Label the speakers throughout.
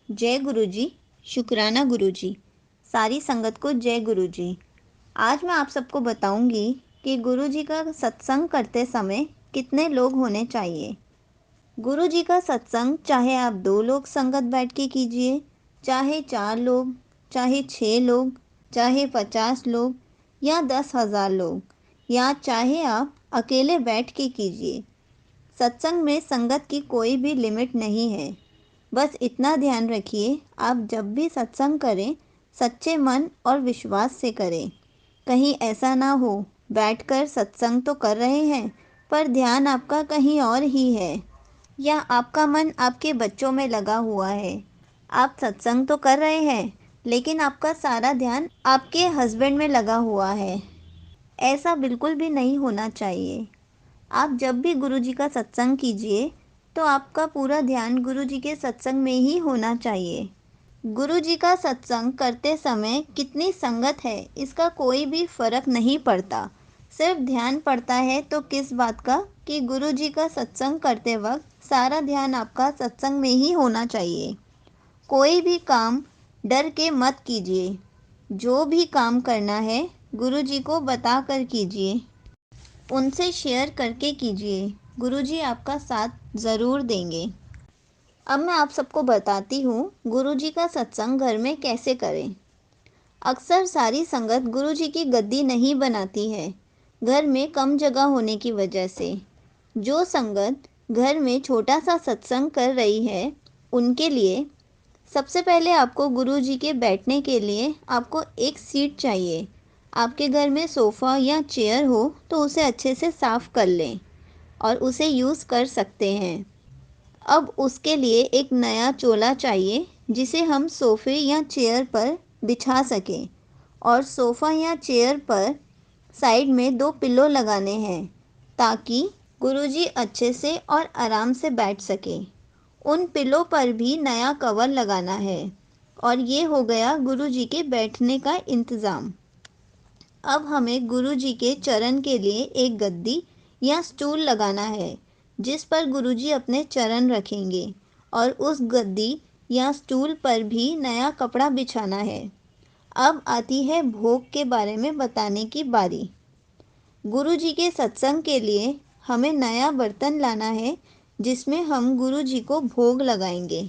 Speaker 1: जय गुरु जी। शुक्राना गुरु जी। सारी संगत को जय गुरु जी। आज मैं आप सबको बताऊंगी कि गुरु जी का सत्संग करते समय कितने लोग होने चाहिए। गुरु जी का सत्संग चाहे आप 2 लोग संगत बैठ के कीजिए, चाहे 4 लोग, चाहे 6 लोग, चाहे 50 लोग या 10,000 लोग, या चाहे आप अकेले बैठ के कीजिए। सत्संग में संगत की कोई भी लिमिट नहीं है। बस इतना ध्यान रखिए, आप जब भी सत्संग करें सच्चे मन और विश्वास से करें। कहीं ऐसा ना हो बैठकर सत्संग तो कर रहे हैं पर ध्यान आपका कहीं और ही है, या आपका मन आपके बच्चों में लगा हुआ है। आप सत्संग तो कर रहे हैं लेकिन आपका सारा ध्यान आपके हस्बैंड में लगा हुआ है। ऐसा बिल्कुल भी नहीं होना चाहिए। आप जब भी गुरु जी का सत्संग कीजिए तो आपका पूरा ध्यान गुरु जी के सत्संग में ही होना चाहिए। गुरु जी का सत्संग करते समय कितनी संगत है इसका कोई भी फर्क नहीं पड़ता। सिर्फ ध्यान पड़ता है तो किस बात का कि गुरु जी का सत्संग करते वक्त सारा ध्यान आपका सत्संग में ही होना चाहिए। कोई भी काम डर के मत कीजिए। जो भी काम करना है गुरु जी को बता कर कीजिए, उनसे शेयर करके कीजिए। गुरुजी आपका साथ ज़रूर देंगे। अब मैं आप सबको बताती हूँ गुरुजी का सत्संग घर में कैसे करें। अक्सर सारी संगत गुरुजी की गद्दी नहीं बनाती है, घर में कम जगह होने की वजह से। जो संगत घर में छोटा सा सत्संग कर रही है उनके लिए सबसे पहले आपको गुरुजी के बैठने के लिए आपको एक सीट चाहिए। आपके घर में सोफ़ा या चेयर हो तो उसे अच्छे से साफ़ कर लें और उसे यूज़ कर सकते हैं। अब उसके लिए एक नया चोला चाहिए जिसे हम सोफ़े या चेयर पर बिछा सकें, और सोफ़ा या चेयर पर साइड में 2 पिल्लो लगाने हैं ताकि गुरुजी अच्छे से और आराम से बैठ सकें। उन पिल्लो पर भी नया कवर लगाना है और ये हो गया गुरुजी के बैठने का इंतज़ाम। अब हमें गुरुजी के चरण के लिए एक गद्दी या स्टूल लगाना है जिस पर गुरुजी अपने चरण रखेंगे, और उस गद्दी या स्टूल पर भी नया कपड़ा बिछाना है। अब आती है भोग के बारे में बताने की बारी। गुरुजी के सत्संग के लिए हमें नया बर्तन लाना है जिसमें हम गुरुजी को भोग लगाएंगे,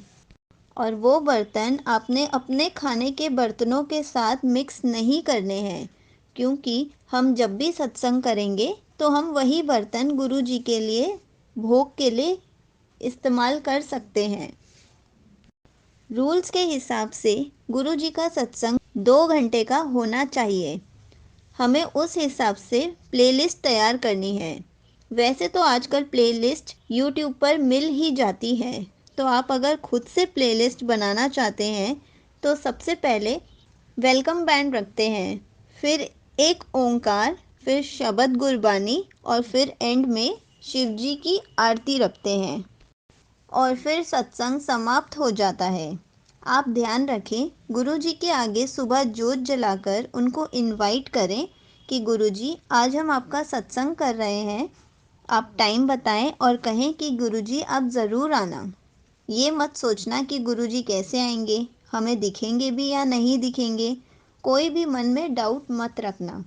Speaker 1: और वो बर्तन आपने अपने खाने के बर्तनों के साथ मिक्स नहीं करने हैं, क्योंकि हम जब भी सत्संग करेंगे तो हम वही बर्तन गुरु जी के लिए भोग के लिए इस्तेमाल कर सकते हैं। रूल्स के हिसाब से गुरु जी का सत्संग 2 घंटे का होना चाहिए। हमें उस हिसाब से प्लेलिस्ट तैयार करनी है। वैसे तो आजकल प्लेलिस्ट यूट्यूब पर मिल ही जाती है, तो आप अगर खुद से प्लेलिस्ट बनाना चाहते हैं तो सबसे पहले वेलकम बैंड रखते हैं, फिर एक ओंकार, फिर शबद गुरबानी, और फिर एंड में शिव जी की आरती रखते हैं और फिर सत्संग समाप्त हो जाता है। आप ध्यान रखें, गुरुजी के आगे सुबह जोत जलाकर उनको इनवाइट करें कि गुरुजी आज हम आपका सत्संग कर रहे हैं। आप टाइम बताएं और कहें कि गुरुजी आप ज़रूर आना। ये मत सोचना कि गुरुजी कैसे आएंगे, हमें दिखेंगे भी या नहीं दिखेंगे। कोई भी मन में डाउट मत रखना।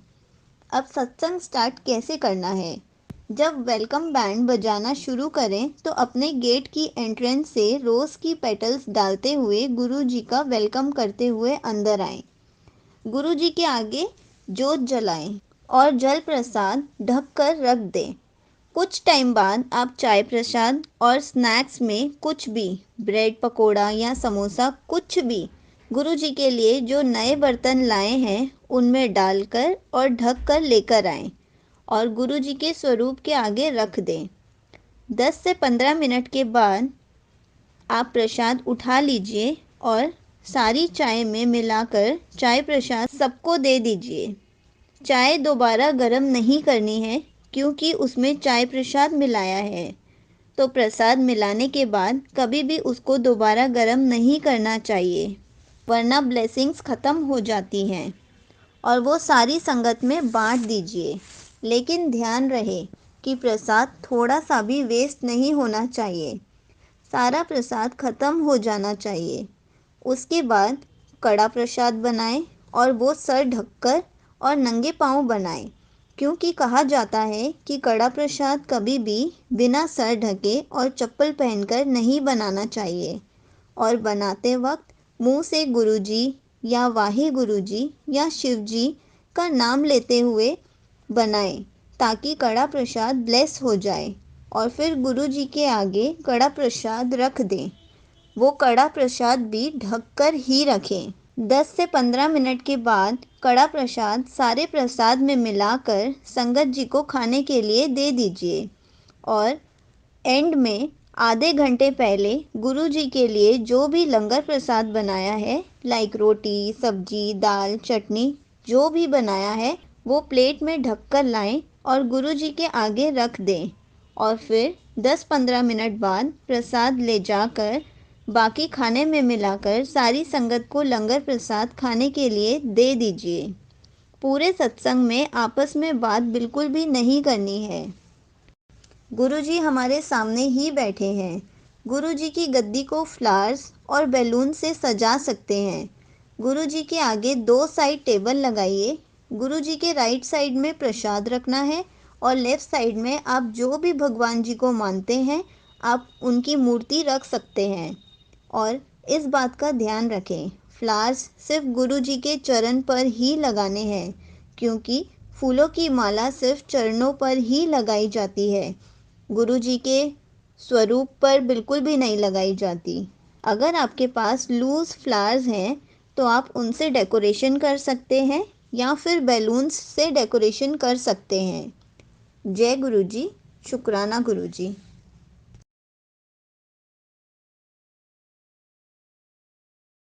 Speaker 1: अब सत्संग स्टार्ट कैसे करना है। जब वेलकम बैंड बजाना शुरू करें तो अपने गेट की एंट्रेंस से रोज़ की पेटल्स डालते हुए गुरु जी का वेलकम करते हुए अंदर आएं। गुरु जी के आगे जोत जलाएं और जल प्रसाद ढक कर रख दें। कुछ टाइम बाद आप चाय प्रसाद और स्नैक्स में कुछ भी, ब्रेड पकोड़ा या समोसा, कुछ भी गुरु जी के लिए जो नए बर्तन लाए हैं उनमें डालकर और ढक कर लेकर आएं और गुरु जी के स्वरूप के आगे रख दें। 10 से 15 मिनट के बाद आप प्रसाद उठा लीजिए और सारी चाय में मिलाकर चाय प्रसाद सबको दे दीजिए। चाय दोबारा गर्म नहीं करनी है क्योंकि उसमें चाय प्रसाद मिलाया है, तो प्रसाद मिलाने के बाद कभी भी उसको दोबारा गर्म नहीं करना चाहिए, वरना ब्लेसिंग्स ख़त्म हो जाती हैं। और वो सारी संगत में बांट दीजिए, लेकिन ध्यान रहे कि प्रसाद थोड़ा सा भी वेस्ट नहीं होना चाहिए। सारा प्रसाद ख़त्म हो जाना चाहिए। उसके बाद कड़ा प्रसाद बनाएं और वो सर ढककर और नंगे पांव बनाएं, क्योंकि कहा जाता है कि कड़ा प्रसाद कभी भी बिना सर ढके और चप्पल पहनकर नहीं बनाना चाहिए। और बनाते वक्त मुंह से गुरुजी या वाहे गुरुजी या शिवजी का नाम लेते हुए बनाएं, ताकि कड़ा प्रसाद ब्लेस हो जाए। और फिर गुरुजी के आगे कड़ा प्रसाद रख दें। वो कड़ा प्रसाद भी ढककर ही रखें। 10 से 15 मिनट के बाद कड़ा प्रसाद सारे प्रसाद में मिलाकर संगत जी को खाने के लिए दे दीजिए। और एंड में आधे घंटे पहले गुरु जी के लिए जो भी लंगर प्रसाद बनाया है, लाइक रोटी, सब्जी, दाल, चटनी, जो भी बनाया है, वो प्लेट में ढककर लाएं और गुरु जी के आगे रख दें। और फिर 10-15 मिनट बाद प्रसाद ले जाकर बाकी खाने में मिलाकर सारी संगत को लंगर प्रसाद खाने के लिए दे दीजिए। पूरे सत्संग में आपस में बात बिल्कुल भी नहीं करनी है। गुरुजी हमारे सामने ही बैठे हैं। गुरुजी की गद्दी को फ्लावर्स और बैलून से सजा सकते हैं। गुरुजी के आगे 2 साइड टेबल लगाइए। गुरुजी के राइट साइड में प्रसाद रखना है और लेफ्ट साइड में आप जो भी भगवान जी को मानते हैं, आप उनकी मूर्ति रख सकते हैं। और इस बात का ध्यान रखें, फ्लावर्स सिर्फ गुरुजी के चरण पर ही लगाने हैं, क्योंकि फूलों की माला सिर्फ चरणों पर ही लगाई जाती है, गुरुजी के स्वरूप पर बिल्कुल भी नहीं लगाई जाती। अगर आपके पास लूज़ फ्लावर्स हैं तो आप उनसे डेकोरेशन कर सकते हैं या फिर बैलून्स से डेकोरेशन कर सकते हैं। जय गुरुजी, शुक्राना गुरुजी।